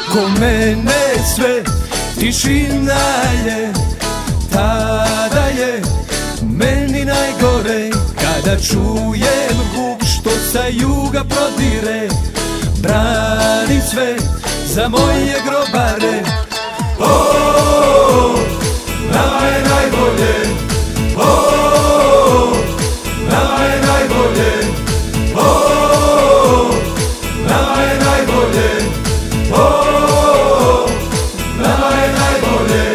oko mene sve tišina je. Tada je meni najgore kada čujem huk što sa juga prodire. Branim sve za moje grobare. Nama je najbolje, nama je najbolje, nama je najbolje, nama je najbolje.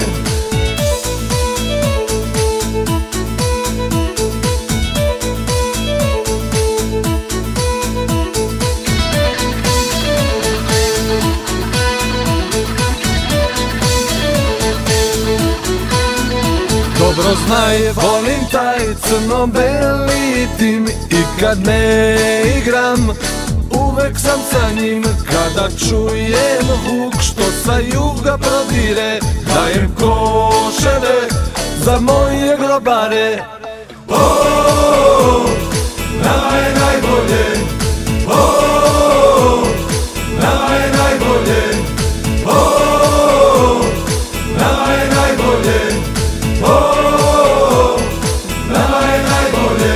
Dobro znaj, volim taj crno-beli tim i kad ne igram, uvek sam sa njim. Kada čujem huk što sa juga prodire, dajem koševe za moje grobare. Nama je najbolje, nama je najbolje, nama je najbolje, nama je najbolje.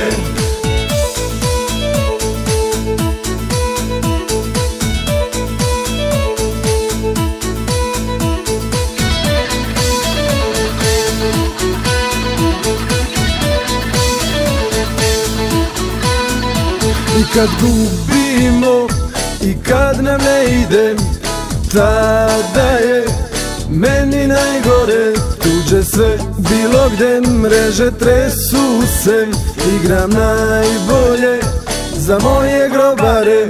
I kad gubimo i kad nam ne ide, tada je meni najgore. Tuđe sve bilo gde, mreže tresu se, igram najbolje za moje grobare.